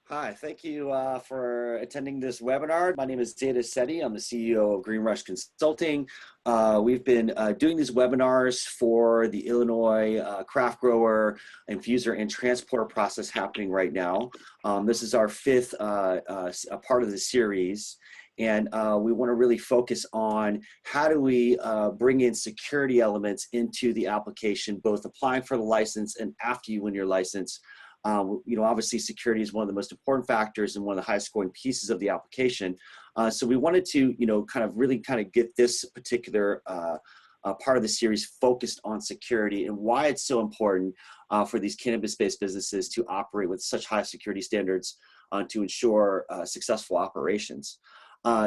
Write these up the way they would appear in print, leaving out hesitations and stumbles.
Hi, thank you for attending this webinar. My name is Zeta Seti. I'm the CEO of Green Rush Consulting. We've been doing these webinars for the Illinois craft grower, infuser, and transporter process happening right now. This is our fifth part of the series. And we want to really focus on how do we bring in security elements into the application, both applying for the license and after you win your license. Obviously security is one of the most important factors and one of the highest scoring pieces of the application. So we wanted to, really get this particular part of the series focused on security and why it's so important for these cannabis-based businesses to operate with such high security standards to ensure successful operations.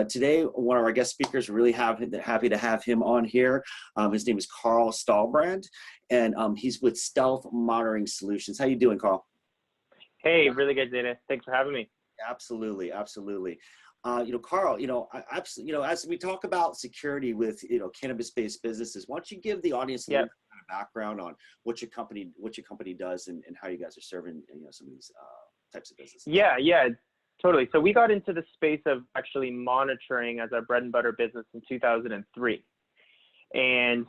Today, one of our guest speakers, really happy to have him on here. His name is Carl Stahlbrand, and he's with Stealth Monitoring Solutions. How you doing, Carl? Hey, really good, Zeta. Thanks for having me. Absolutely, absolutely. Carl, as we talk about security with cannabis-based businesses, why don't you give the audience a little kind of background on what your company does and how you guys are serving some of these types of businesses? Yeah, totally. So we got into the space of actually monitoring as our bread and butter business in 2003, and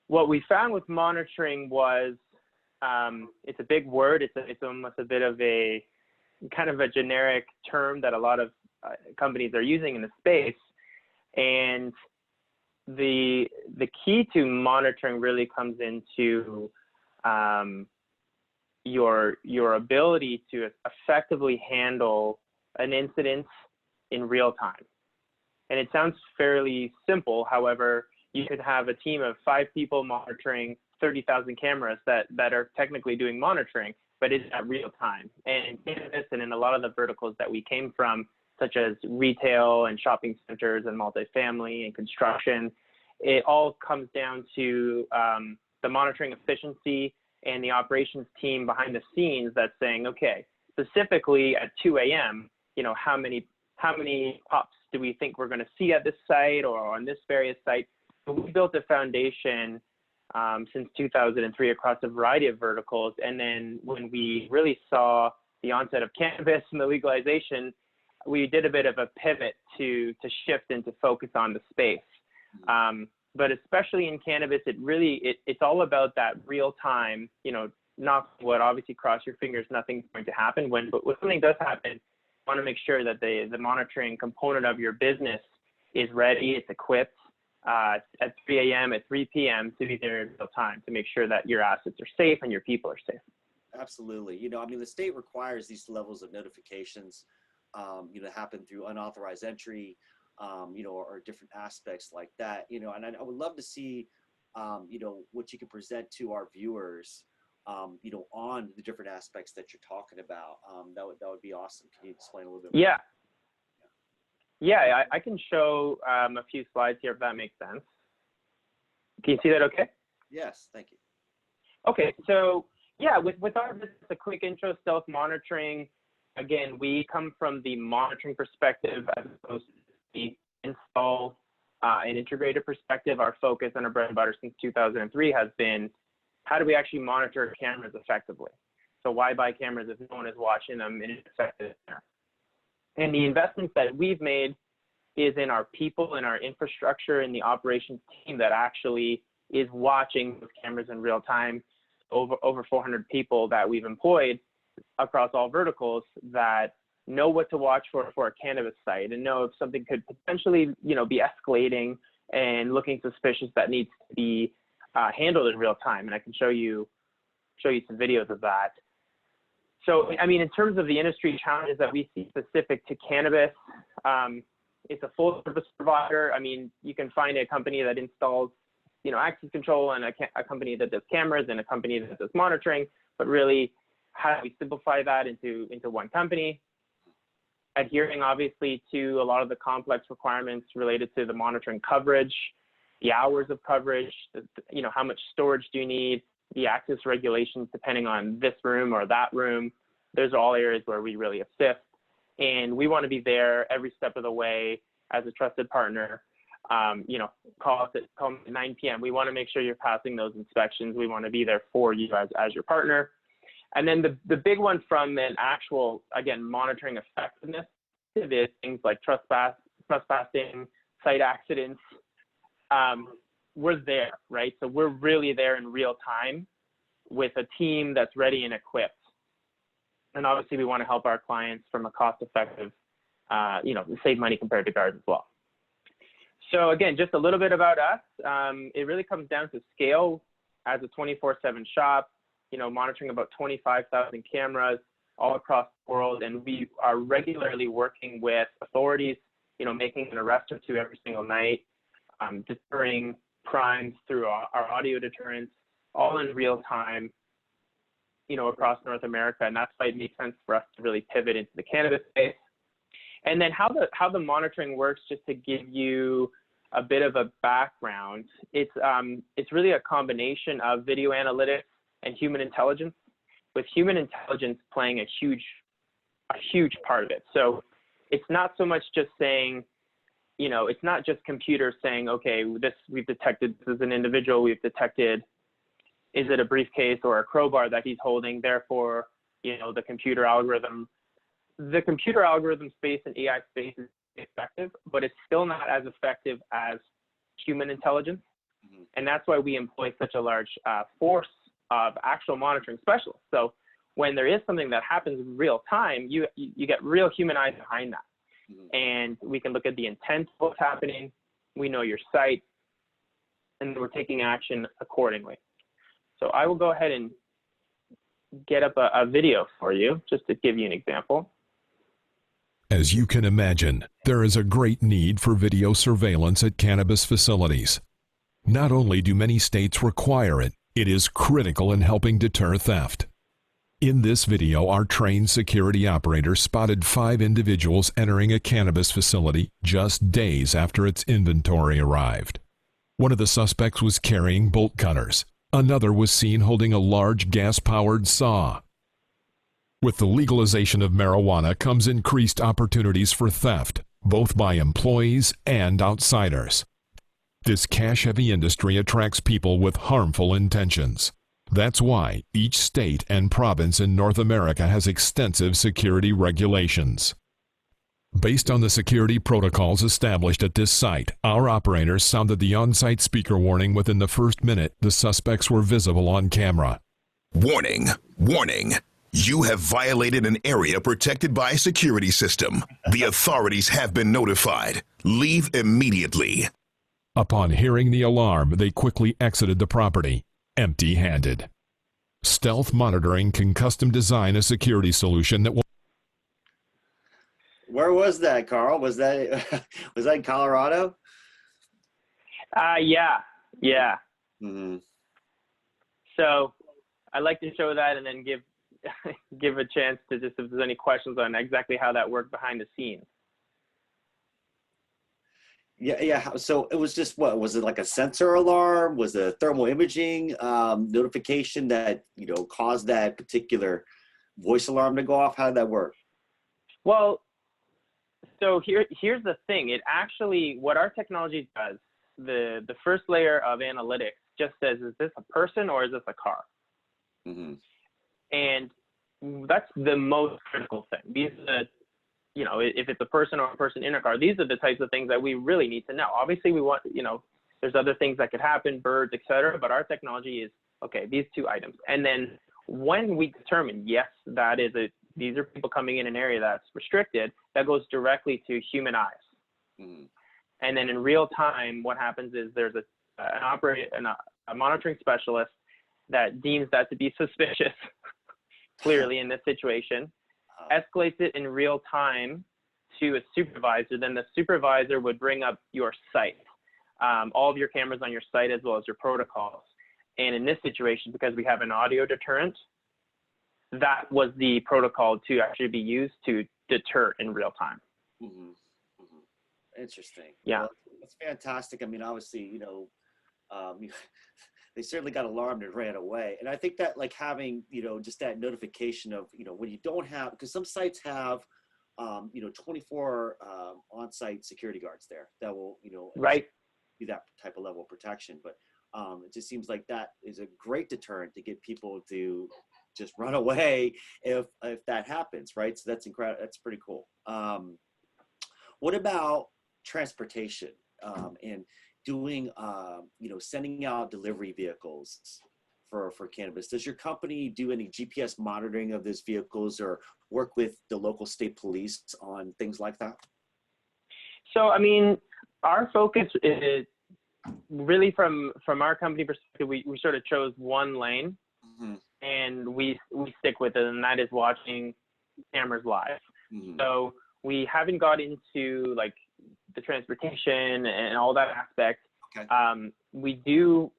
what we found with monitoring was it's a big word. It's almost a bit of a kind of a generic term that a lot of companies are using in the space. And the key to monitoring really comes into your ability to effectively handle an incident in real time. And it sounds fairly simple. However, you could have a team of 5 people monitoring 30,000 cameras that are technically doing monitoring, but it's at real time. And in cannabis and in a lot of the verticals that we came from, such as retail and shopping centers and multifamily and construction, it all comes down to the monitoring efficiency and the operations team behind the scenes that's saying, okay, specifically at 2 a.m., how many pops do we think we're going to see at this site or on this various site? So we built a foundation since 2003 across a variety of verticals. And then when we really saw the onset of cannabis and the legalization, we did a bit of a pivot to shift and to focus on the space. But especially in cannabis, it's all about that real time, knock wood, obviously cross your fingers, nothing's going to happen. But when something does happen, you want to make sure that the monitoring component of your business is ready, it's equipped, at 3 a.m., at 3 p.m. to be there in real time to make sure that your assets are safe and your people are safe. Absolutely. the state requires these levels of notifications, to happen through unauthorized entry, or different aspects like that, and I would love to see, what you can present to our viewers, on the different aspects that you're talking about. That would be awesome. Can you explain a little bit more? Yeah, I can show a few slides here if that makes sense. Can you see that okay? Yes, thank you. Okay, so yeah, with our business, a quick intro, Stealth Monitoring. Again, we come from the monitoring perspective as opposed to the install and integrated perspective. Our focus on our bread and butter since 2003 has been how do we actually monitor cameras effectively? So why buy cameras if no one is watching them in an effective manner? And the investments that we've made is in our people and our infrastructure and the operations team that actually is watching those cameras in real time. Over 400 people that we've employed across all verticals that know what to watch for a cannabis site and know if something could potentially, be escalating and looking suspicious that needs to be handled in real time. And I can show you some videos of that. So, in terms of the industry challenges that we see specific to cannabis, it's a full service provider. You can find a company that installs, access control and a company that does cameras and a company that does monitoring, but really how do we simplify that into one company? Adhering obviously to a lot of the complex requirements related to the monitoring coverage, the hours of coverage, how much storage do you need, the access regulations depending on this room or that room. Those are all areas where we really assist. And we want to be there every step of the way as a trusted partner. Call us at 9 p.m. We want to make sure you're passing those inspections. We want to be there for you as your partner. And then the big one from an actual, again, monitoring effectiveness is things like trespassing, site accidents. We're there, right? So we're really there in real time with a team that's ready and equipped. And obviously we want to help our clients from a cost-effective, save money compared to guards as well. So again, just a little bit about us. It really comes down to scale as a 24/7 shop, monitoring about 25,000 cameras all across the world. And we are regularly working with authorities, making an arrest or two every single night, deterring crimes through our audio deterrence, all in real time, across North America. And that's why it makes sense for us to really pivot into the cannabis space. And then how the monitoring works, just to give you a bit of a background, it's really a combination of video analytics and human intelligence, with human intelligence playing a huge part of it. So it's not so much just saying, it's not just computers saying, okay, we've detected this is an individual, we've detected, is it a briefcase or a crowbar that he's holding? Therefore, the computer algorithm space and AI space is effective, but it's still not as effective as human intelligence. Mm-hmm. And that's why we employ such a large force of actual monitoring specialists. So when there is something that happens in real time, you get real human eyes behind that. Mm-hmm. And we can look at the intent of what's happening. We know your site, and we're taking action accordingly. So I will go ahead and get up a video for you, just to give you an example. As you can imagine, there is a great need for video surveillance at cannabis facilities. Not only do many states require it, it is critical in helping deter theft. In this video, our trained security operator spotted 5 individuals entering a cannabis facility just days after its inventory arrived. One of the suspects was carrying bolt cutters. Another was seen holding a large gas-powered saw. With the legalization of marijuana comes increased opportunities for theft, both by employees and outsiders. This cash-heavy industry attracts people with harmful intentions. That's why each state and province in North America has extensive security regulations. Based on the security protocols established at this site, our operators sounded the on-site speaker warning within the first minute the suspects were visible on camera. Warning, warning. You have violated an area protected by a security system. The authorities have been notified. Leave immediately. Upon hearing the alarm, they quickly exited the property, empty-handed. Stealth Monitoring can custom design a security solution that will... Where was that, Carl? Was that in Colorado? Yeah. Mm-hmm. So I'd like to show that and then give a chance to just, if there's any questions on exactly how that worked behind the scenes. Yeah. So it was just, what was it, like a sensor alarm? Was it a thermal imaging notification that caused that particular voice alarm to go off? How did that work? Well, so here's the thing. It actually, what our technology does, the first layer of analytics just says, is this a person or is this a car? Mm-hmm. And that's the most critical thing. These are if it's a person or a person in a car, these are the types of things that we really need to know. Obviously, we want, there's other things that could happen, birds, etc. But our technology is, okay, these 2 items. And then when we determine, yes, these are people coming in an area that's restricted, that goes directly to human eyes. Mm-hmm. And then in real time, what happens is there's a monitoring specialist that deems that to be suspicious, clearly in this situation, escalates it in real time to a supervisor. Then the supervisor would bring up your site, all of your cameras on your site, as well as your protocols. And in this situation, because we have an audio deterrent, that was the protocol to actually be used to deter in real time. Mm-hmm. Mm-hmm. Interesting. Yeah. Well, that's fantastic. I mean, obviously, they certainly got alarmed and ran away. And I think that, like, having, just that notification of, when you don't have, because some sites have, 24 on-site security guards there that will, right, be that type of level of protection. But it just seems like that is a great deterrent to get people to just run away if that happens, right? So that's incredible. That's pretty cool. What about transportation and doing, sending out delivery vehicles for cannabis? Does your company do any GPS monitoring of those vehicles or work with the local state police on things like that? So, I mean, our focus is really from our company perspective, we sort of chose one lane, and we stick with it, and that is watching cameras live. So we haven't got into like the transportation and all that aspect. Okay. We do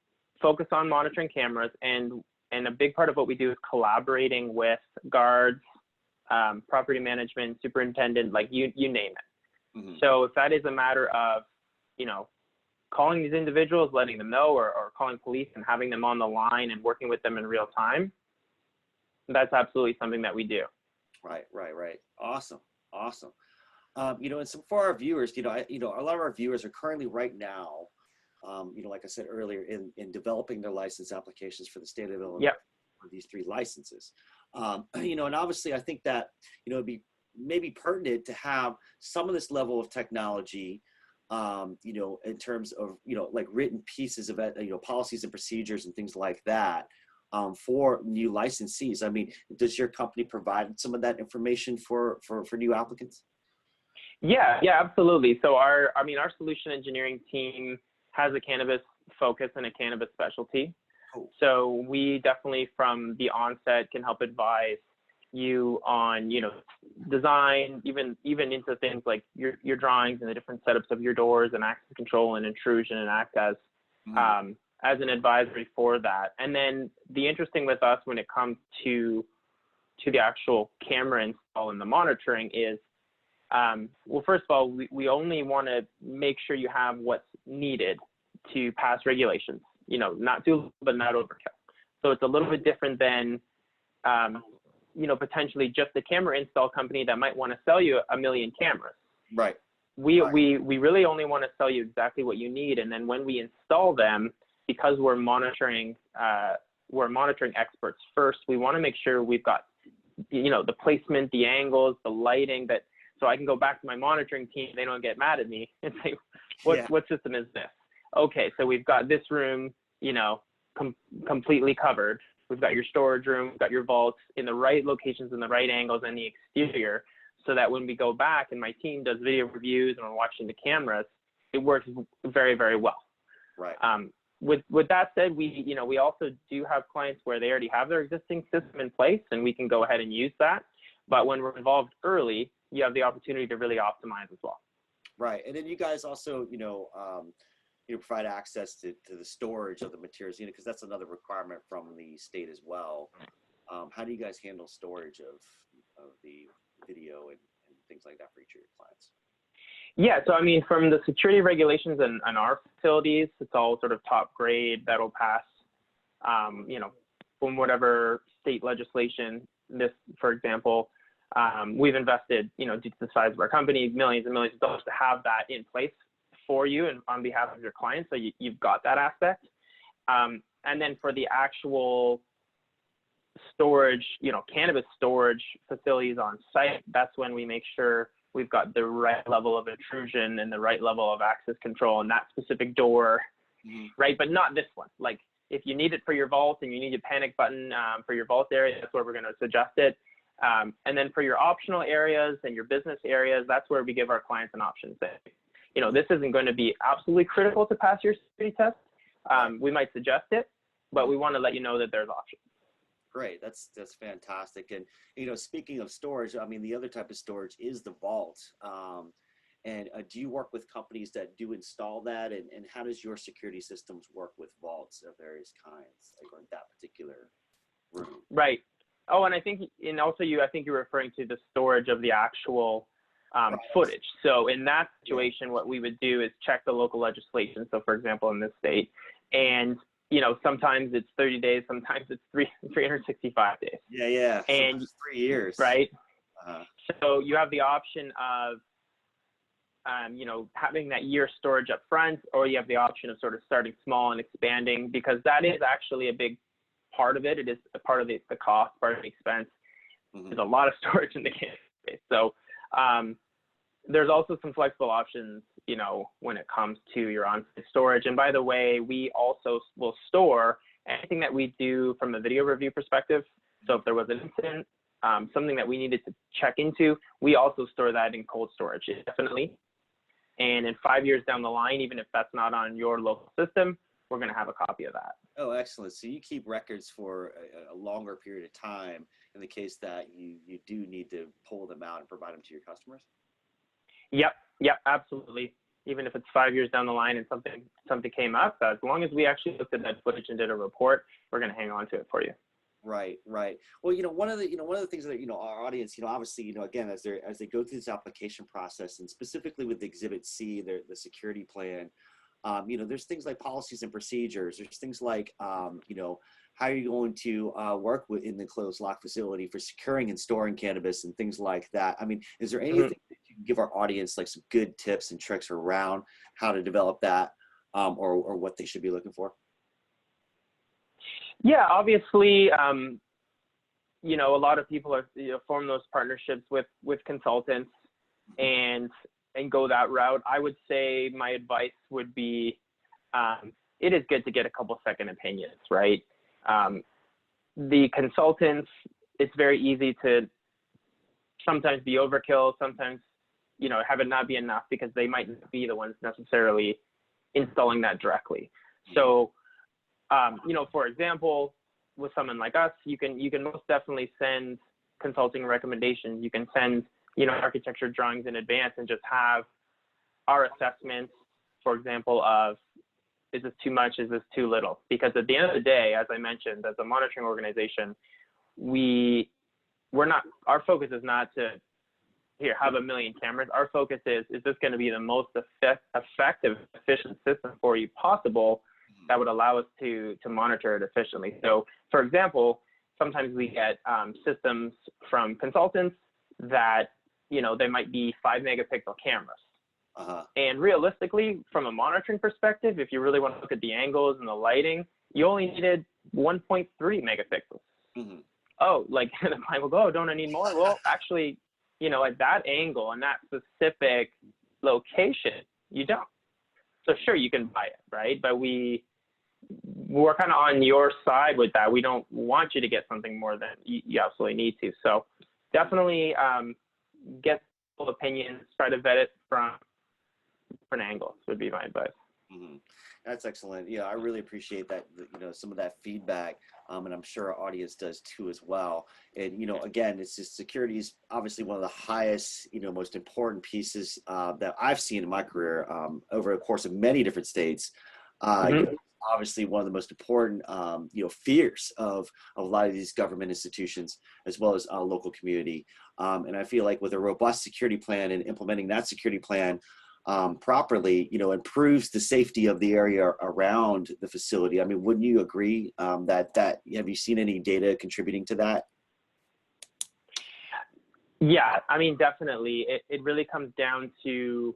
focus on monitoring cameras, and a big part of what we do is collaborating with guards, property management, superintendent, like you name it. So if that is a matter of, calling these individuals, letting them know, or calling police and having them on the line and working with them in real time, that's absolutely something that we do. Right. Awesome. And so for our viewers, a lot of our viewers are currently right now, like I said earlier, in developing their license applications for the state of Illinois for these 3 licenses. And obviously I think that, it'd be maybe pertinent to have some of this level of technology, in terms of, like written pieces of, policies and procedures and things like that, for new licensees. I mean, does your company provide some of that information for new applicants? Yeah, absolutely. So our solution engineering team has a cannabis focus and a cannabis specialty. Cool. So we definitely from the onset can help advise you on, design, even into things like your drawings and the different setups of your doors and access control and intrusion, and act as an advisory for that. And then the interesting with us when it comes to the actual camera install and the monitoring is, well, first of all, we only want to make sure you have what's needed to pass regulations, not too, but not overkill. So it's a little bit different than, potentially just a camera install company that might want to sell you 1 million cameras. Right. We really only want to sell you exactly what you need. And then when we install them, because we're monitoring experts first, we want to make sure we've got, the placement, the angles, the lighting, that, so I can go back to my monitoring team. They don't get mad at me and say, what system is this? Okay, so we've got this room, completely covered. We've got your storage room, we've got your vaults in the right locations and the right angles and the exterior, so that when we go back and my team does video reviews and we're watching the cameras, it works very, very well. Right. With that said, we also do have clients where they already have their existing system in place and we can go ahead and use that. But when we're involved early, you have the opportunity to really optimize as well. Right. And then you guys also, provide access to the storage of the materials, because that's another requirement from the state as well. How do you guys handle storage of the video and things like that for each of your clients? Yeah, so I mean, from the security regulations and our facilities, it's all sort of top grade that'll pass, from whatever state legislation. This, for example, we've invested, due to the size of our company, millions and millions of dollars to have that in place for you and on behalf of your clients. So you've got that aspect. And then for the actual storage, cannabis storage facilities on site, that's when we make sure we've got the right level of intrusion and the right level of access control in that specific door, right? But not this one. Like if you need it for your vault and you need a panic button for your vault area, that's where we're going to suggest it. And then for your optional areas and your business areas, that's where we give our clients an option. Say, this isn't going to be absolutely critical to pass your security test. We might suggest it, but we want to let you know that there's options. Great, that's fantastic. And speaking of storage, I mean, the other type of storage is the vault. And do you work with companies that do install that? And how does your security systems work with vaults of various kinds, like on that particular room? Right. Oh, and I think you're referring to the storage of the actual footage. So in that situation, what we would do is check the local legislation. So for example, in this state, and sometimes it's 30 days, sometimes it's 365 days. Yeah. And sometimes 3 years. Right. So you have the option of, having that year storage up front, or you have the option of sort of starting small and expanding, because that is actually a big part of it. It is a part of the cost, part of the expense. There's a lot of storage in the cannabis space. So there's also some flexible options, you know, when it comes to your on-site storage. And by the way, we also will store anything that we do from a video review perspective. So if there was an incident, something that we needed to check into, we also store that in cold storage, definitely. And in 5 years down the line, even if that's not on your local system, we're going to have a copy of that. Oh, excellent. So you keep records for a longer period of time in the case that you do need to pull them out and provide them to your customers? Yep, absolutely. Even if it's 5 years down the line and something came up, as long as we actually looked at that footage and did a report, we're going to hang on to it for you. Right. Well, one of the things that, our audience, obviously, again, as they go through this application process, and specifically with Exhibit C, the security plan, there's things like policies and procedures. There's things like, how are you going to work in the closed lock facility for securing and storing cannabis and things like that. I mean, is there anything that you can give our audience, like some good tips and tricks around how to develop that, or what they should be looking for? Yeah, obviously, a lot of people are, form those partnerships with consultants and go that route. I would say my advice would be, it is good to get a couple second opinions, right? The consultants, it's very easy to sometimes be overkill, sometimes, have it not be enough because they might not be the ones necessarily installing that directly. So, for example, with someone like us, you can most definitely send consulting recommendations. You can send, architecture drawings in advance and just have our assessments, for example, of, is this too much? Is this too little? Because at the end of the day, as I mentioned, as a monitoring organization, our focus is not to have 1 million cameras. Our focus is this going to be the most effective, efficient system for you possible that would allow us to monitor it efficiently. So, for example, sometimes we get systems from consultants that, they might be 5 megapixel cameras. And realistically, from a monitoring perspective, if you really want to look at the angles and the lighting, you only needed 1.3 megapixels. Oh, like the client will go, oh, don't I need more? Well, actually, at that angle and that specific location, you don't. So sure, you can buy it, right? But we're kind of on your side with that. We don't want you to get something more than you absolutely need to. So definitely get full opinions, try to vet it from different angles would be my advice. That's excellent. Yeah, I really appreciate that, some of that feedback, and I'm sure our audience does too as well. And, again, it's just security is obviously one of the highest, most important pieces that I've seen in my career over the course of many different states. Obviously one of the most important, fears of a lot of these government institutions, as well as local community. And I feel like with a robust security plan and implementing that security plan properly, improves the safety of the area around the facility. I mean, wouldn't you agree that have you seen any data contributing to that? Yeah, I mean, definitely. It really comes down to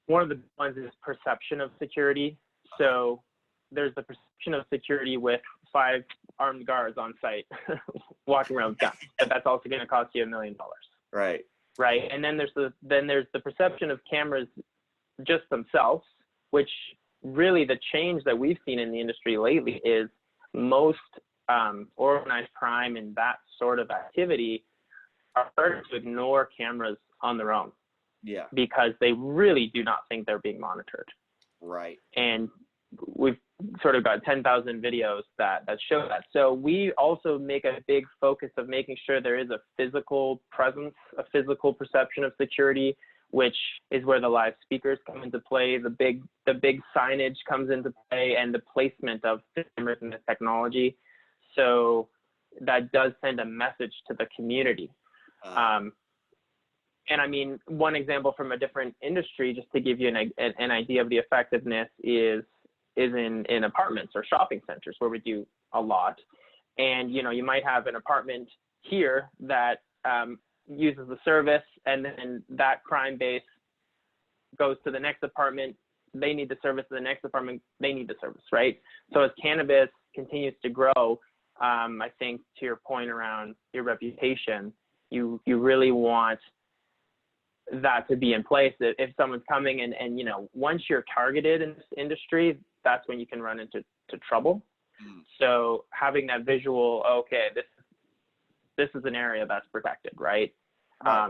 one of the ones is perception of security. So there's the perception of security with 5 armed guards on site walking around with guns, but that's also going to cost you $1 million. Right. And then there's the perception of cameras just themselves, which really the change that we've seen in the industry lately is most organized crime and that sort of activity are starting to ignore cameras on their own. Yeah. Because they really do not think they're being monitored. Right. And we've sort of got 10,000 videos that show that. So we also make a big focus of making sure there is a physical presence, a physical perception of security, which is where the live speakers come into play, the big signage comes into play, and the placement of cameras and the technology. So that does send a message to the community. And I mean, one example from a different industry, just to give you an idea of the effectiveness, is in apartments or shopping centers where we do a lot. And, you might have an apartment here that uses the service, and then that crime base goes to the next apartment. They need the service. To the next apartment, they need the service, right? So as cannabis continues to grow, I think to your point around your reputation, you really want that to be in place. That if someone's coming and once you're targeted in this industry, that's when you can run into trouble. So having that visual, okay, this is an area that's protected, right?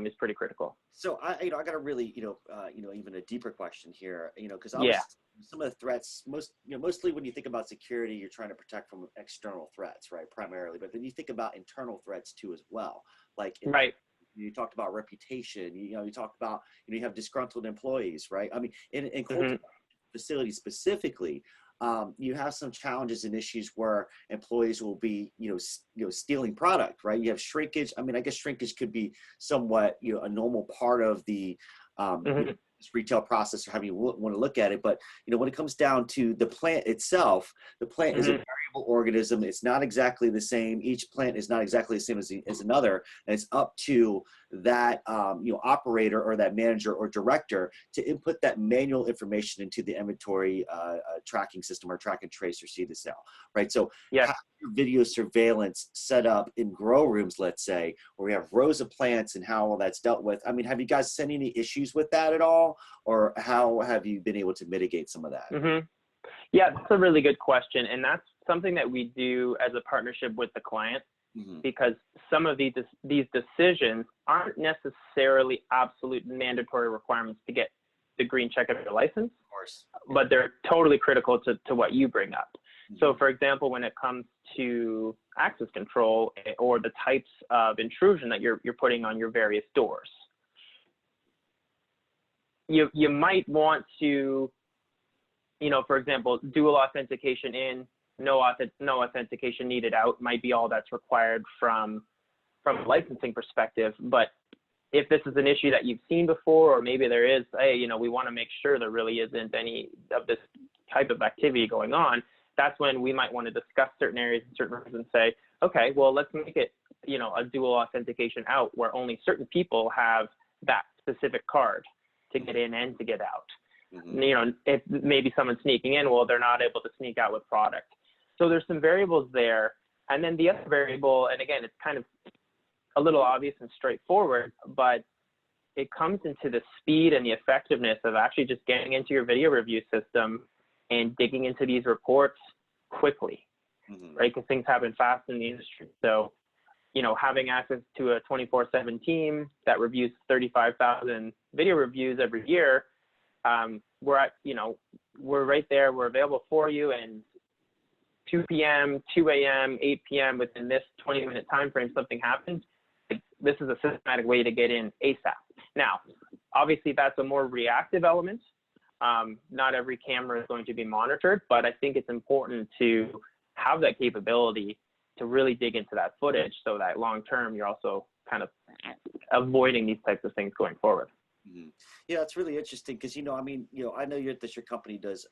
Is pretty critical. So I got a really, even a deeper question here, because some of the threats, mostly when you think about security, you're trying to protect from external threats, right? Primarily, but then you think about internal threats too as well. Like, you talked about reputation, you talked about, you have disgruntled employees, right? I mean, in cold facilities specifically, you have some challenges and issues where employees will be, stealing product, right? You have shrinkage. I mean, I guess shrinkage could be somewhat, a normal part of the retail process or however you want to look at it. But, when it comes down to the plant itself, the plant is a variable organism. It's not exactly the same. Each plant is not exactly the same as another. And it's up to that, operator or that manager or director to input that manual information into the inventory tracking system or track and trace or see the sale, right? So have your video surveillance set up in grow rooms, let's say, where we have rows of plants and how all that's dealt with. I mean, have you guys seen any issues with that at all? Or how have you been able to mitigate some of that? Yeah, that's a really good question. And that's something that we do as a partnership with the client, because some of these decisions aren't necessarily absolute mandatory requirements to get the green check of your license, Of course. but they're totally critical to what you bring up. So for example, when it comes to access control or the types of intrusion that you're putting on your various doors, you might want to, for example, dual authentication in, no authentication needed out might be all that's required from a licensing perspective. But if this is an issue that you've seen before, or maybe there is, we want to make sure there really isn't any of this type of activity going on, that's when we might want to discuss certain areas and certain rooms and say, okay, well, let's make it, a dual authentication out where only certain people have that specific card to get in and to get out. If maybe someone's sneaking in, well, they're not able to sneak out with product. So there's some variables there. And then the other variable, and again, it's kind of a little obvious and straightforward, but it comes into the speed and the effectiveness of actually just getting into your video review system and digging into these reports quickly, right? Because things happen fast in the industry. So, having access to a 24/7 team that reviews 35,000 video reviews every year, we're right there. We're available for you. And 2 p.m., 2 a.m., 8 p.m. within this 20-minute time frame, something happens. This is a systematic way to get in ASAP. Now, obviously, that's a more reactive element. Not every camera is going to be monitored, but I think it's important to have that capability to really dig into that footage so that long term you're also kind of avoiding these types of things going forward. Yeah, it's really interesting because, I know that your company does,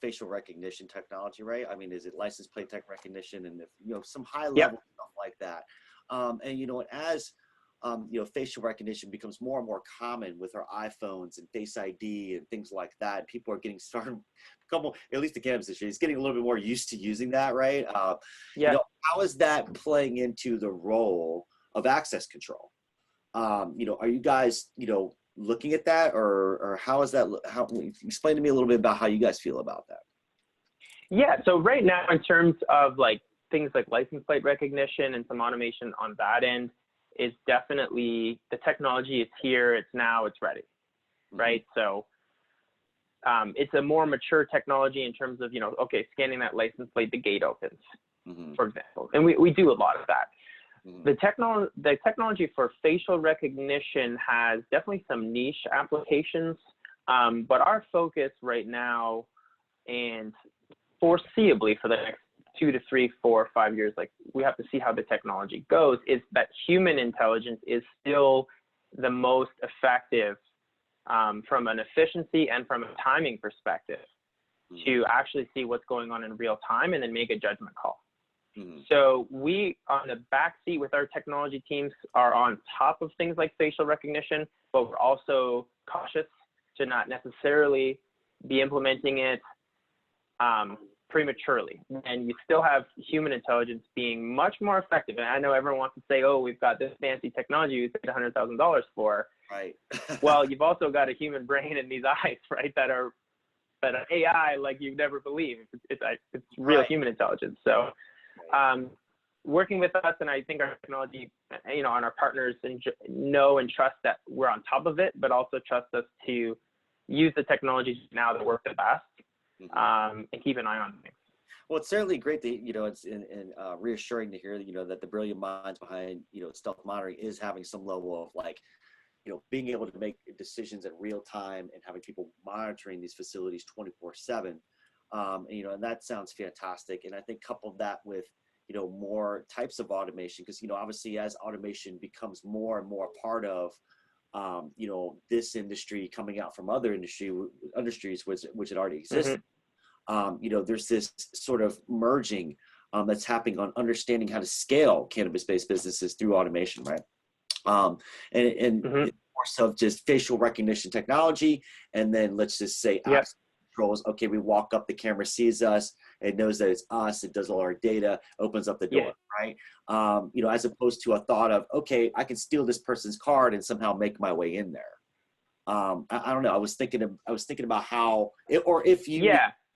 facial recognition technology, right? I mean, is it license plate tech recognition and, some high level stuff like that. And, as facial recognition becomes more and more common with our iPhones and Face ID and things like that, people are getting started, at least the cannabis industry is getting a little bit more used to using that, right? How is that playing into the role of access control? Are you guys, looking at that, or how is that? Explain to me a little bit about how you guys feel about that. Yeah. So right now, in terms of things like license plate recognition and some automation on that end, is definitely the technology is here. It's now. It's ready, right? So it's a more mature technology in terms of scanning that license plate, the gate opens, for example, and we do a lot of that. The technology for facial recognition has definitely some niche applications, but our focus right now and foreseeably for the next 2 to 3, 4, 5 years, we have to see how the technology goes, is that human intelligence is still the most effective from an efficiency and from a timing perspective to actually see what's going on in real time and then make a judgment call. So we, on the back seat with our technology teams, are on top of things like facial recognition, but we're also cautious to not necessarily be implementing it prematurely, and you still have human intelligence being much more effective. And I know everyone wants to say, oh, we've got this fancy technology we paid $100,000 for. Right. Well, you've also got a human brain in these eyes, right, that are AI like you'd never believe. It's real Right. human intelligence. So working with us, and I think our technology, you know, and our partners know and trust that we're on top of it, but also trust us to use the technologies now that work the best, and keep an eye on things. Well, it's certainly great that, you know, it's reassuring to hear, you know, that the brilliant minds behind, you know, stealth monitoring is having some level of, like, you know, being able to make decisions in real time and having people monitoring these facilities 24/7. You know, and that sounds fantastic. And I think couple that with, you know, more types of automation, because, you know, obviously as automation becomes more and more part of, you know, this industry coming out from other industries, which it already exists. You know, there's this sort of merging that's happening on understanding how to scale cannabis-based businesses through automation, right? It's more so just facial recognition technology, and then let's just say access controls. Okay, we walk up, the camera sees us, it knows that it's us, it does all our data, opens up the door, right? You know, as opposed to a thought of, okay, I can steal this person's card and somehow make my way in there. I don't know. I was thinking about how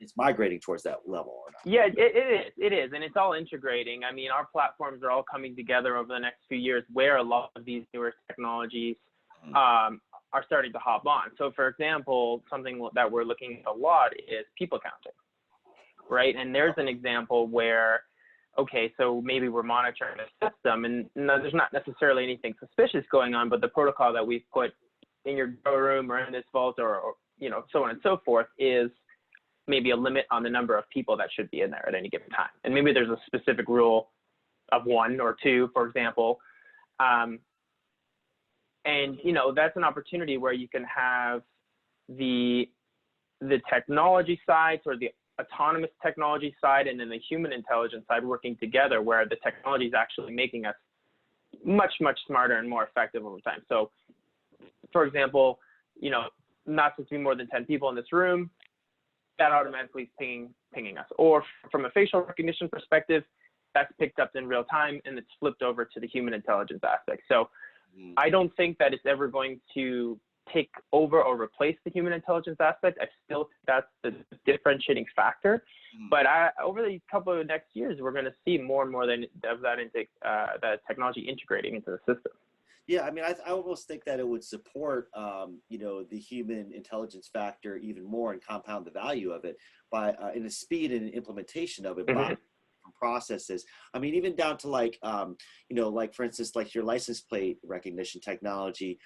it's migrating towards that level or not. Yeah, it is, and it's all integrating. I mean, our platforms are all coming together over the next few years, where a lot of these newer technologies are starting to hop on. So, for example, something that we're looking at a lot is people counting, right? And there's an example where, okay, so maybe we're monitoring the system, and no, there's not necessarily anything suspicious going on, but the protocol that we've put in your grow room or in this vault or you know, so on and so forth is maybe a limit on the number of people that should be in there at any given time. And maybe there's a specific rule of 1 or 2, for example. And, you know, that's an opportunity where you can have the technology side, or the autonomous technology side, and then the human intelligence side working together, where the technology is actually making us much, much smarter and more effective over time. So, for example, you know, not supposed to be more than 10 people in this room, that automatically is pinging us. Or from a facial recognition perspective, that's picked up in real time and it's flipped over to the human intelligence aspect. So I don't think that it's ever going to take over or replace the human intelligence aspect. I still think that's the differentiating factor. But over the couple of next years, we're going to see more and more of that technology integrating into the system. Yeah, I mean, I almost think that it would support, you know, the human intelligence factor even more and compound the value of it by in the speed and implementation of it by different processes. I mean, even down to like, you know, like for instance, like your license plate recognition technology,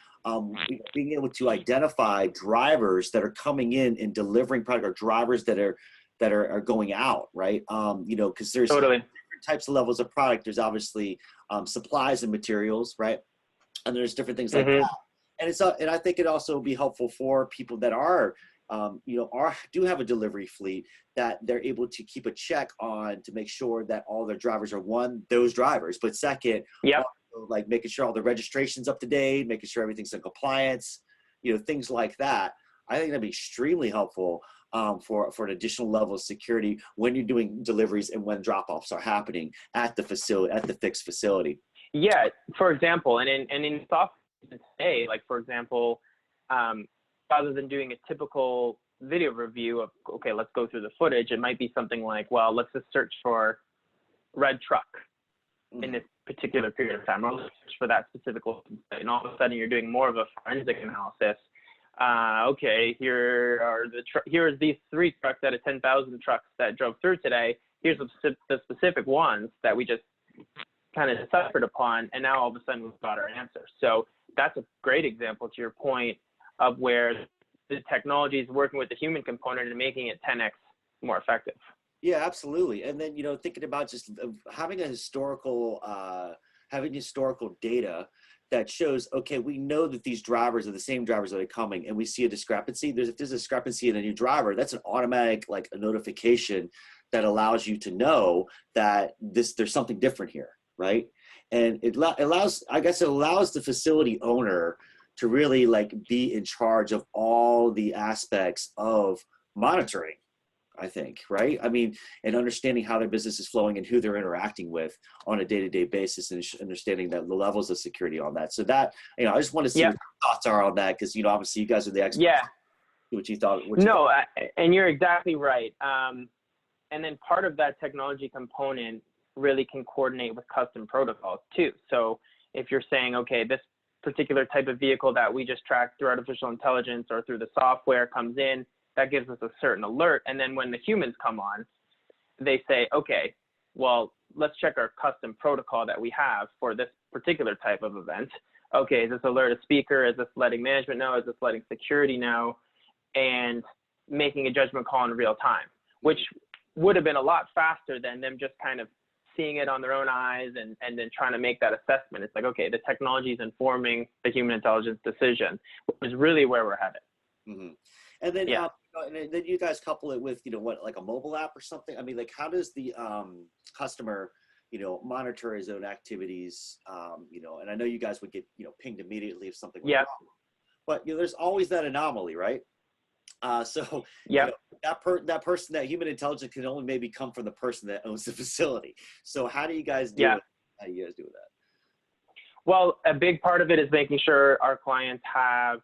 being able to identify drivers that are coming in and delivering product, or drivers that are going out, right? You know, because there's different types of levels of product. There's obviously supplies and materials, right? And there's different things like that. And I think it also would be helpful for people that are, you know, do have a delivery fleet, that they're able to keep a check on to make sure that all their drivers are, one, those drivers, but second, also, like making sure all the registration's up to date, making sure everything's in compliance, you know, things like that. I think that'd be extremely helpful for an additional level of security when you're doing deliveries and when drop-offs are happening at the facility, at the fixed facility. Yeah, for example, and in software today, like for example, rather than doing a typical video review of, okay, let's go through the footage, it might be something like, well, let's just search for red truck in this particular period of time, or let's search for that specific location. And all of a sudden you're doing more of a forensic analysis. Okay, here's these 3 trucks out of 10,000 trucks that drove through today. Here's the specific ones that we just kind of deciphered upon, and now all of a sudden we've got our answer. So that's a great example, to your point, of where the technology is working with the human component and making it 10x more effective. Yeah, absolutely. And then, you know, thinking about just having historical data that shows, okay, we know that these drivers are the same drivers that are coming, and we see a discrepancy. If there's a discrepancy in a new driver, that's an automatic, like, a notification that allows you to know that there's something different here, right? And it allows the facility owner to really, like, be in charge of all the aspects of monitoring, I think, right? I mean, and understanding how their business is flowing and who they're interacting with on a day-to-day basis, and understanding that the levels of security on that. So that, I just want to see what your thoughts are on that, because, obviously you guys are the experts. Yeah. What you thought. And you're exactly right. And then part of that technology component really can coordinate with custom protocols too. So if you're saying, okay, this particular type of vehicle that we just tracked through artificial intelligence or through the software comes in, that gives us a certain alert. And then when the humans come on, they say, okay, well, let's check our custom protocol that we have for this particular type of event. Okay, is this alert a speaker? Is this letting management know? Is this letting security know? And making a judgment call in real time, which would have been a lot faster than them just kind of seeing it on their own eyes and then trying to make that assessment. It's like, okay, the technology is informing the human intelligence decision, which is really where we're headed. Mm-hmm. And then, and then you guys couple it with, like a mobile app or something. I mean, like, how does the customer, monitor his own activities? And I know you guys would get, pinged immediately if something was wrong. But there's always that anomaly, right? So that person, that human intelligence can only maybe come from the person that owns the facility. So how do you guys do it? How do you guys do that? Well, a big part of it is making sure our clients have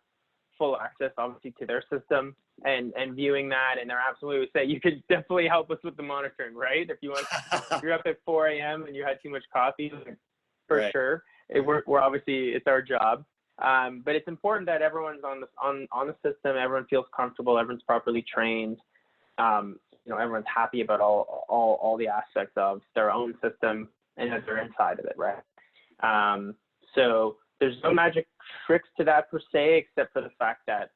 full access, obviously, to their system and viewing that. And they're absolutely would say, you could definitely help us with the monitoring, right? If you're up at 4 a.m. and you had too much coffee, for sure. We're obviously, it's our job. But it's important that everyone's on the system. Everyone feels comfortable. Everyone's properly trained. Everyone's happy about all the aspects of their own system and that they're inside of it, right? So there's no magic tricks to that per se, except for the fact that,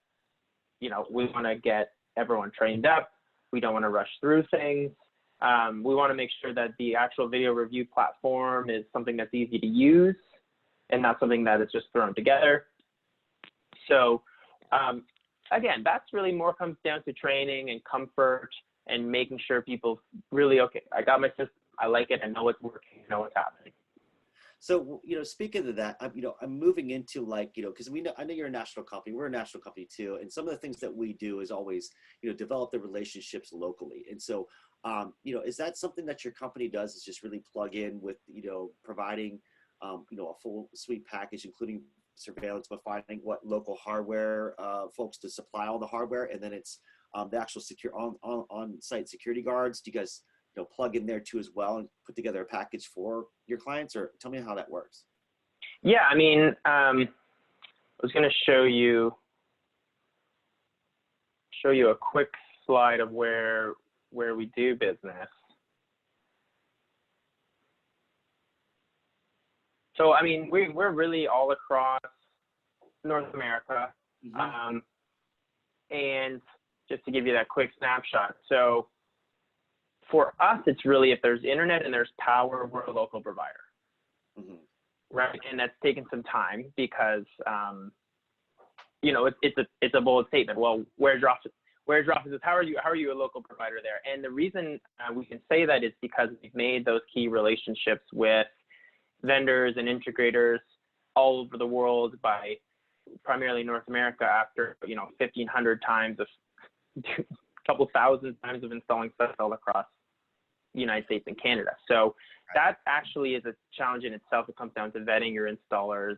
we want to get everyone trained up. We don't want to rush through things. We want to make sure that the actual video review platform is something that's easy to use and not something that is just thrown together. So again, that's really more comes down to training and comfort and making sure people really, okay, I got my system, I like it, I know it's working, I know what's happening. So, speaking of that, I'm moving into because I know you're a national company, we're a national company too. And some of the things that we do is always, develop the relationships locally. And so, is that something that your company does, is just really plug in with, providing, a full suite package, including surveillance, but finding what local hardware folks to supply all the hardware, and then it's the actual secure on-site security guards. Do you guys plug in there too as well and put together a package for your clients? Or tell me how that works. Yeah, I mean, I was going to show you a quick slide of where we do business. So, I mean, we're really all across North America. Mm-hmm. And just to give you that quick snapshot. So for us, it's really, if there's internet and there's power, we're a local provider. Mm-hmm. Right. And that's taken some time because, it's a bold statement. Well, where's your offices? How are you a local provider there? And the reason we can say that is because we've made those key relationships with vendors and integrators all over the world, by primarily North America, after 1,500 times of a couple thousand times of installing stuff all across the United States and Canada. So that actually is a challenge in itself. It comes down to vetting your installers,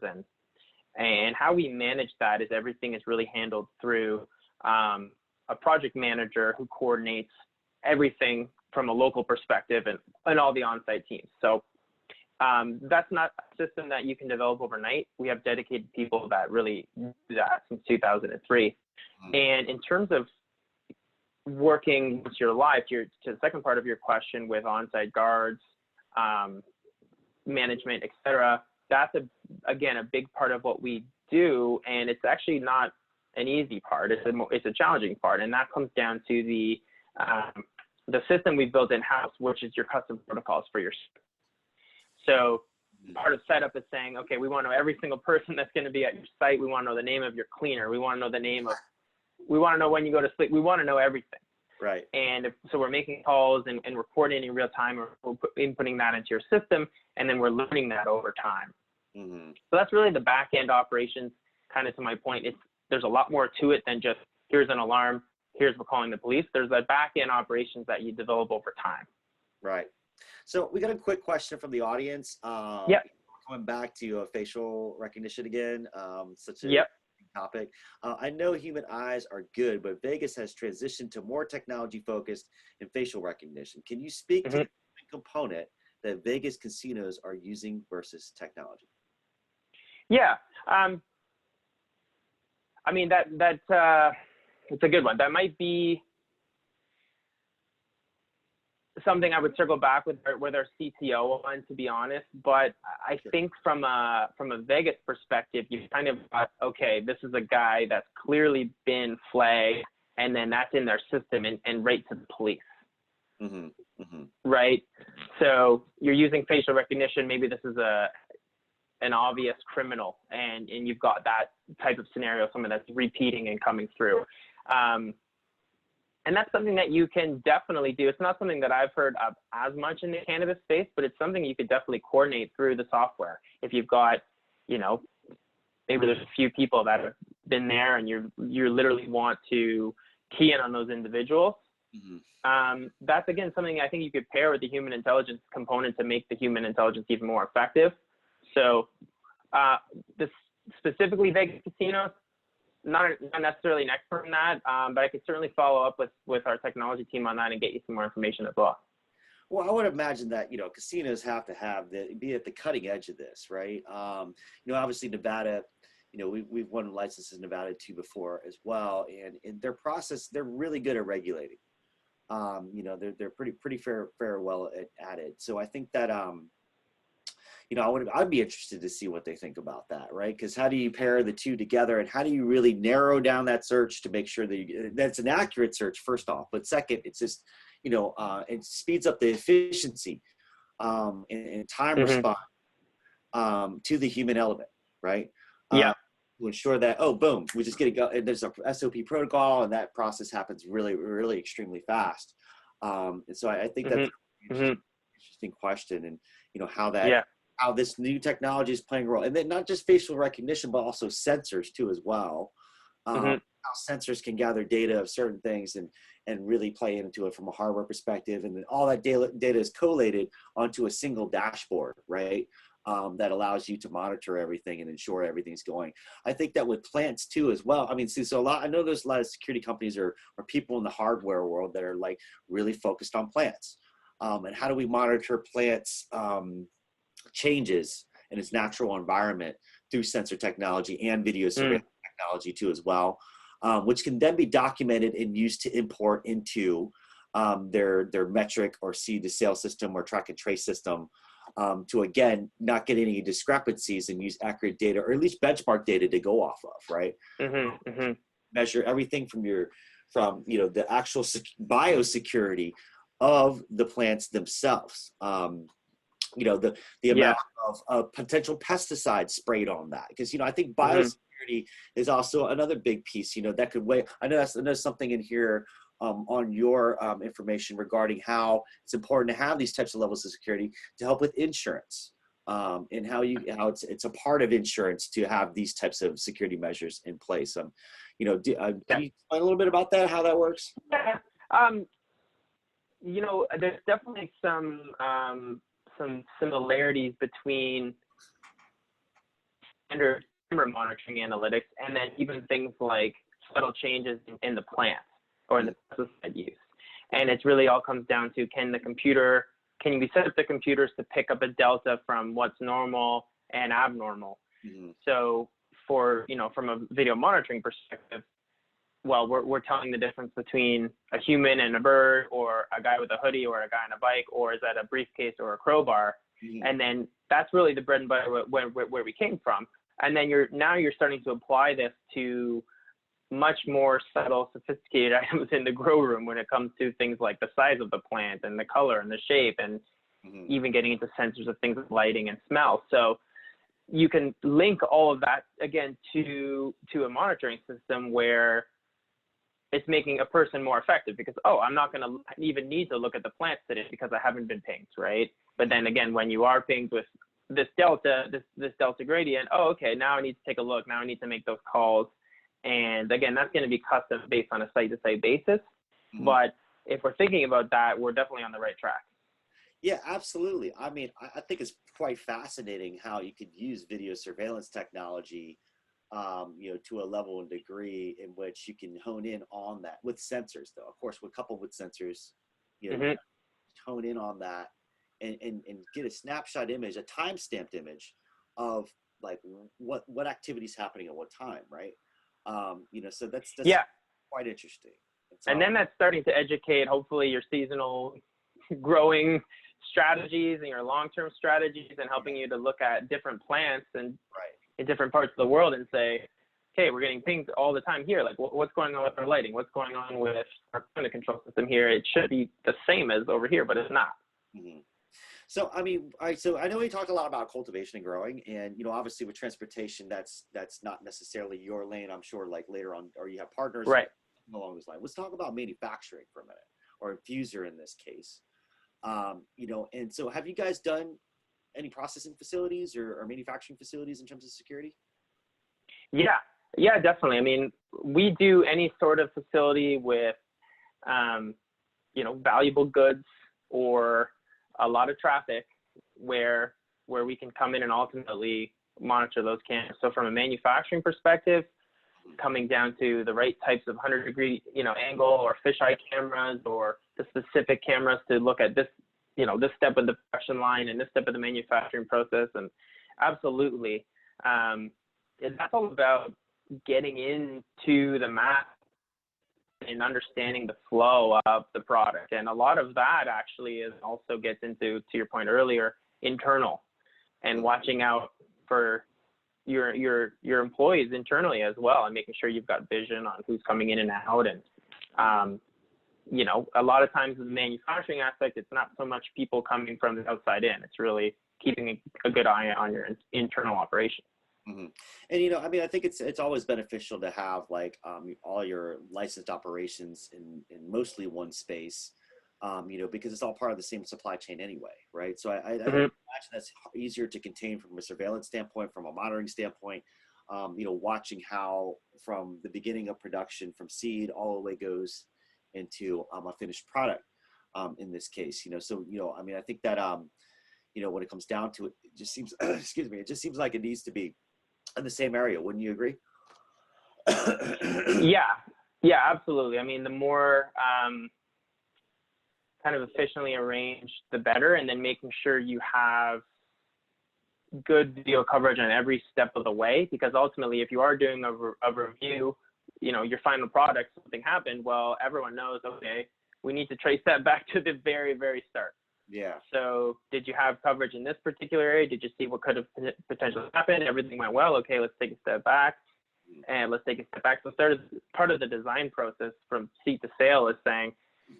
and how we manage that is everything is really handled through a project manager who coordinates everything from a local perspective and all the on-site teams. So that's not a system that you can develop overnight. We have dedicated people that really do that since 2003. Mm-hmm. And in terms of working with your live, to the second part of your question with on-site guards, management, et cetera, that's again a big part of what we do, and it's actually not an easy part. It's a challenging part, and that comes down to the system we built in-house, which is your custom protocols for your. So part of setup is saying, okay, we want to know every single person that's going to be at your site. We want to know the name of your cleaner. We want to know we want to know when you go to sleep. We want to know everything. Right. And so we're making calls and we're coordinating in real time, or we're inputting that into your system, and then we're learning that over time. Mm-hmm. So that's really the back end operations. Kind of to my point, there's a lot more to it than just here's an alarm, here's we're calling the police. There's that back end operations that you develop over time. Right. So we got a quick question from the audience. Yep. Coming back to facial recognition again, such a Yep. topic. I know human eyes are good, but Vegas has transitioned to more technology focused in facial recognition. Can you speak to the component that Vegas casinos are using versus technology? Yeah. I mean, it's a good one. That might be something I would circle back with our CTO on, to be honest. But I think from a Vegas perspective, you kind of got, okay, this is a guy that's clearly been flagged, and then that's in their system and right to the police. Mm-hmm. Mm-hmm. Right. So you're using facial recognition. Maybe this is an obvious criminal, and you've got that type of scenario, someone that's repeating and coming through. And that's something that you can definitely do. It's not something that I've heard of as much in the cannabis space, but it's something you could definitely coordinate through the software. If you've got, maybe there's a few people that have been there and you literally want to key in on those individuals. Mm-hmm. That's, again, something I think you could pair with the human intelligence component to make the human intelligence even more effective. So this specifically Vegas casinos, not necessarily an expert in that, but I could certainly follow up with our technology team on that and get you some more information as well. Well, I would imagine that, casinos have to be at the cutting edge of this, right? Obviously Nevada, we've won licenses in Nevada too before as well. And in their process, they're really good at regulating. They're pretty fair well at it. So I think that, I'd be interested to see what they think about that, right? Because how do you pair the two together, and how do you really narrow down that search to make sure that that's an accurate search, first off, but second, it's just, it speeds up the efficiency and time response to the human element, right? Yeah. To ensure that, boom, we just get it go. And there's a SOP protocol, and that process happens really, really extremely fast. And so I think that's an interesting question, and how this new technology is playing a role, and then not just facial recognition, but also sensors too as well. How sensors can gather data of certain things and really play into it from a hardware perspective, and then all that data is collated onto a single dashboard, right? That allows you to monitor everything and ensure everything's going. I think that with plants too as well. I mean, so I know there's a lot of security companies or people in the hardware world that are like really focused on plants, and how do we monitor plants changes in its natural environment through sensor technology and video surveillance technology too as well, which can then be documented and used to import into their metric or seed to sale system or track and trace system, to again not get any discrepancies and use accurate data, or at least benchmark data to go off of, right? Measure everything from the actual biosecurity of the plants themselves. The amount of potential pesticides sprayed on that, because I think biosecurity is also another big piece. That could weigh. I know there's something in here on your information regarding how it's important to have these types of levels of security to help with insurance, and how it's a part of insurance to have these types of security measures in place. Can you explain a little bit about that, how that works? Yeah. There's definitely some similarities between standard camera monitoring analytics and then even things like subtle changes in the plant or in the pesticide use. And it really all comes down to, can you set up the computers to pick up a delta from what's normal and abnormal? So from a video monitoring perspective, well, we're telling the difference between a human and a bird, or a guy with a hoodie, or a guy on a bike, or is that a briefcase or a crowbar? And then that's really the bread and butter where we came from. And then you're starting to apply this to much more subtle, sophisticated items in the grow room when it comes to things like the size of the plant and the color and the shape, and even getting into sensors of things like lighting and smell. So you can link all of that again to a monitoring system where it's making a person more effective, because, I'm not going to even need to look at the plants today because I haven't been pinged, right? But then again, when you are pinged with this delta gradient, okay, now I need to take a look. Now I need to make those calls. And again, that's going to be custom based on a site-to-site basis. Mhm. But if we're thinking about that, we're definitely on the right track. Yeah, absolutely. I mean, I think it's quite fascinating how you could use video surveillance technology, to a level and degree in which you can hone in on that with sensors, though. Of course, coupled with sensors, Mhm. hone in on that and get a snapshot image, a time-stamped image of like what activity is happening at what time, right? So that's Yeah. quite interesting. It's, And then that's starting to educate, hopefully, your seasonal growing strategies and your long-term strategies, and helping you to look at different plants and right. in different parts of the world and say, okay, we're getting things all the time here. Like, what's going on with our lighting? What's going on with our climate control system here? It should be the same as over here, but it's not. Mhm. So, I mean, all right, so I know we talked a lot about cultivation and growing, and, obviously with transportation, that's not necessarily your lane, I'm sure, like later on, or you have partners Right. along those lines. Let's talk about manufacturing for a minute, or infuser in this case. And so have you guys done any processing facilities or manufacturing facilities in terms of security? Yeah, definitely. I mean, we do any sort of facility with, valuable goods or a lot of traffic where we can come in and ultimately monitor those cameras. So from a manufacturing perspective, coming down to the right types of 100-degree, angle or fisheye cameras, or the specific cameras to look at this, this step of the production line and this step of the manufacturing process. And absolutely, that's all about getting into the math and understanding the flow of the product. And a lot of that actually also gets into, to your point earlier, internal, and watching out for your employees internally as well, and making sure you've got vision on who's coming in and out. And a lot of times in the manufacturing aspect, it's not so much people coming from the outside in. It's really keeping a good eye on your internal operation. Mm-hmm. And I mean, I think it's always beneficial to have like all your licensed operations in mostly one space, because it's all part of the same supply chain anyway, right? So I imagine that's easier to contain from a surveillance standpoint, from a monitoring standpoint. Watching how from the beginning of production, from seed all the way goes into a finished product. In this case, so I mean, I think that when it comes down to it, it just seems excuse me, it just seems like it needs to be in the same area. Wouldn't you agree? Yeah, absolutely. I mean, the more kind of efficiently arranged, the better. And then making sure you have good video coverage on every step of the way, because ultimately, if you are doing a review, your final product, something happened, well, everyone knows, okay, we need to trace that back to the very, very start. Yeah. So did you have coverage in this particular area? Did you see what could have potentially happened? Everything went well. Okay, let's take a step back. And let's take a step back. So part of the design process from seat to sale is saying,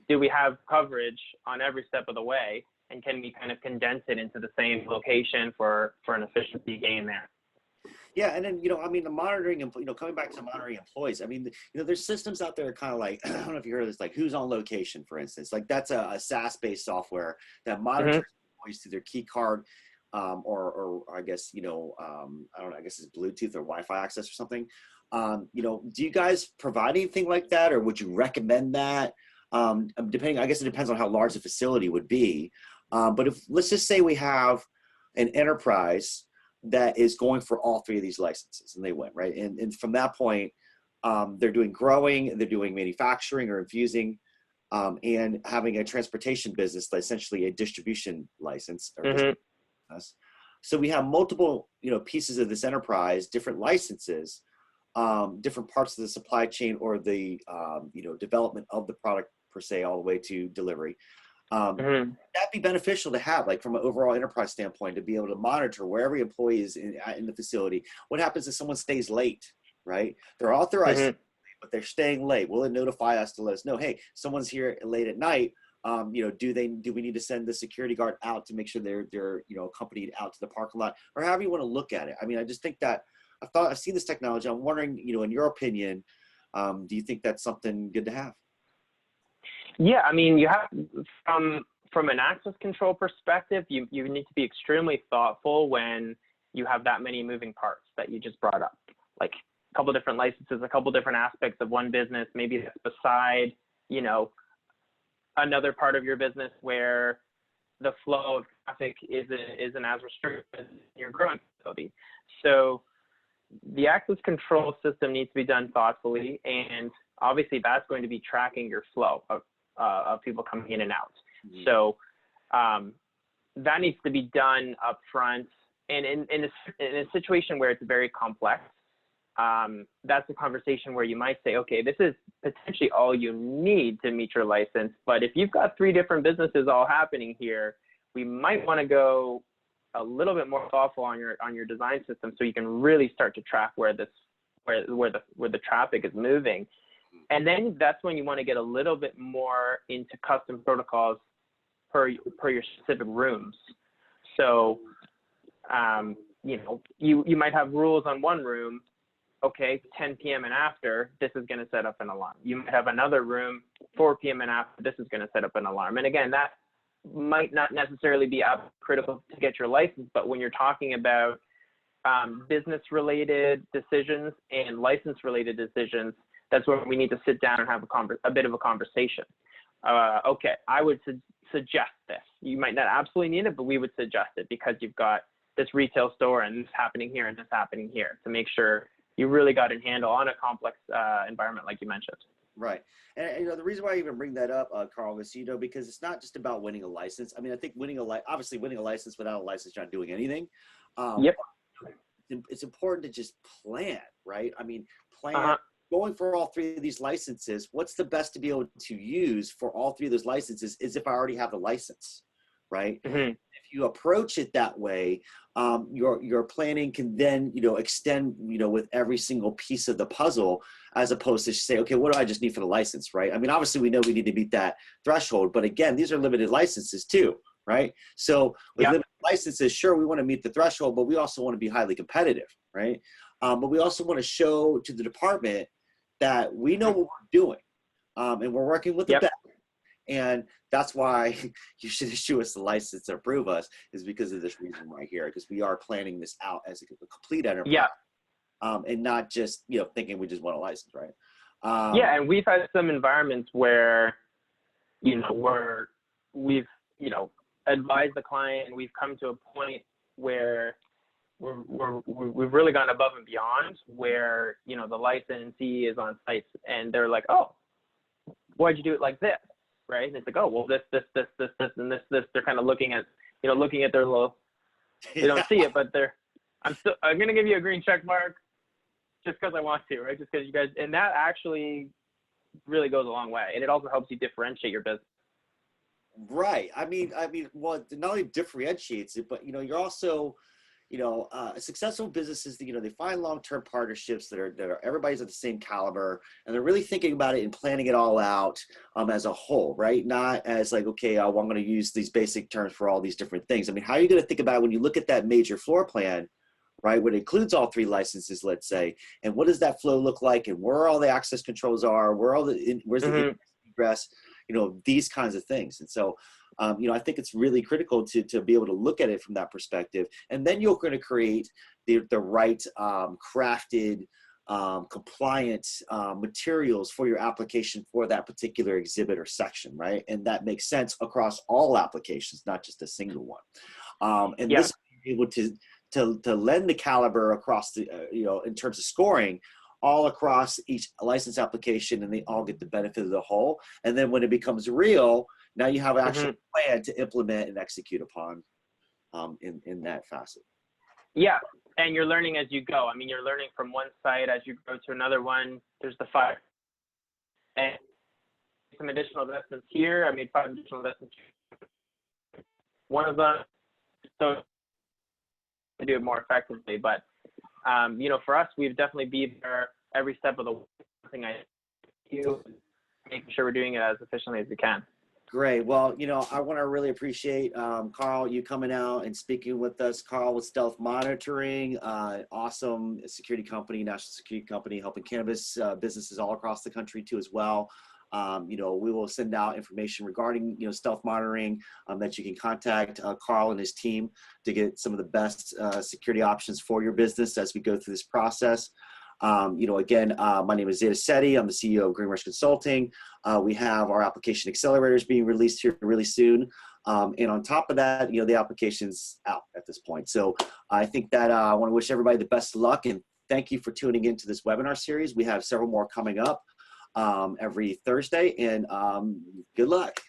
do we have coverage on every step of the way? And can we kind of condense it into the same location for an efficiency gain there? Yeah, and then I mean, the monitoring, coming back to monitoring employees. I mean, there's systems out there kind of like, I don't know if you heard of this, like Who's on Location, for instance. Like that's a SaaS-based software that monitors employees through their key card, or I guess I don't know, I guess it's Bluetooth or Wi-Fi access or something. Do you guys provide anything like that, or would you recommend that? Depending, I guess it depends on how large the facility would be. But if let's just say we have an enterprise that is going for all three of these licenses and they win, right? And from that point, they're doing growing, they're doing manufacturing or infusing, and having a transportation business, essentially a distribution license. So we have multiple, pieces of this enterprise, different licenses, different parts of the supply chain or the, development of the product per se, all the way to delivery. That'd be beneficial to have, like from an overall enterprise standpoint, to be able to monitor where every employee is in the facility. What happens if someone stays late, right? They're authorized, but they're staying late. Will it notify us to let us know, hey, someone's here late at night? Do we need to send the security guard out to make sure they're accompanied out to the parking lot, or however you want to look at it? I mean, I just think that I've seen this technology. I'm wondering, in your opinion, do you think that's something good to have? Yeah, I mean, you have from an access control perspective, you need to be extremely thoughtful when you have that many moving parts that you just brought up. Like couple different licenses, a couple different aspects of one business, maybe that's beside, you know, another part of your business where the flow of traffic isn't as restricted as your growing facility. So the access control system needs to be done thoughtfully, and obviously that's going to be tracking your flow of people coming in and out. Mm-hmm. So that needs to be done up front. And in a situation where it's very complex, that's a conversation where you might say, okay, this is potentially all you need to meet your license. But if you've got 3 different businesses all happening here, we might want to go a little bit more thoughtful on your design system, so you can really start to track where the traffic is moving. And then that's when you want to get a little bit more into custom protocols per your specific rooms. So, you know, you might have rules on one room. Okay, 10 p.m. and after, this is going to set up an alarm. You might have another room, 4 p.m. and after, this is going to set up an alarm. And again, that might not necessarily be critical to get your license, but when you're talking about business-related decisions and license-related decisions, that's where we need to sit down and have a bit of a conversation. Okay, I would suggest this. You might not absolutely need it, but we would suggest it because you've got this retail store and this happening here and this happening here, to make sure you really got a handle on a complex environment like you mentioned. Right. And, you know, the reason why I even bring that up, Carl, is, you know, because it's not just about winning a license. I mean, I think obviously winning a license without a license, you're not doing anything. Yep. It's important to just plan, right? I mean, plan. Going for all 3 of these licenses, what's the best to be able to use for all 3 of those licenses is if I already have the license, right? Mm-hmm. If you approach it that way, your planning can then, you know, extend, you know, with every single piece of the puzzle, as opposed to say, okay, what do I just need for the license, right? I mean, obviously we know we need to meet that threshold, but again, these are limited licenses too, right? So with limited licenses, sure, we want to meet the threshold, but we also want to be highly competitive, right? But we also want to show to the department that we know what we're doing, and we're working with the best. And that's why you should issue us the license and approve us, is because of this reason right here, because we are planning this out as a complete enterprise, and not just, you know, thinking we just want a license, right? And we've had some environments where, you know, we've, you know, advised the client, and we've come to a point where we've really gone above and beyond, where, you know, the licensee is on site and they're like, oh, why'd you do it like this? Right? And it's like, oh, well, this, and this. They're kind of looking at their little, they don't see it, but I'm going to give you a green check mark just because I want to, right? Just because you guys, and that actually really goes a long way. And it also helps you differentiate your business. Right. I mean, well, it not only differentiates it, but, you know, you're also, you know, successful businesses, you know, they find long-term partnerships that are everybody's at the same caliber, and they're really thinking about it and planning it all out as a whole, right? Not as like, okay, I'm going to use these basic terms for all these different things. I mean, how are you going to think about it when you look at that major floor plan, right? What includes all 3 licenses, let's say, and what does that flow look like, and where all the access controls are, where's the ingress, you know, these kinds of things. And so, you know, I think it's really critical to be able to look at it from that perspective. And then you're going to create the right crafted, compliant materials for your application for that particular exhibit or section, right? And that makes sense across all applications, not just a single one. This is able to lend the caliber across the, you know, in terms of scoring, all across each license application, and they all get the benefit of the whole. And then when it becomes real, now you have an actual plan to implement and execute upon in that facet. Yeah. And you're learning as you go. I mean, you're learning from one site as you go to another one. There's the 5. And some additional investments here. I made 5 additional investments. One of them, so to do it more effectively. But, you know, for us, we've definitely been there every step of the thing I do, making sure we're doing it as efficiently as we can. Great. Well, you know, I want to really appreciate, Carl, you coming out and speaking with us. Carl with Stealth Monitoring, awesome security company, national security company, helping cannabis businesses all across the country too as well. You know, we will send out information regarding, you know, stealth monitoring that you can contact Carl and his team to get some of the best security options for your business as we go through this process. Again, my name is Zeta Seti. I'm the CEO of Green Rush Consulting. We have our application accelerators being released here really soon. And on top of that, the application's out at this point. So I think that I want to wish everybody the best of luck, and thank you for tuning into this webinar series. We have several more coming up every Thursday, and good luck.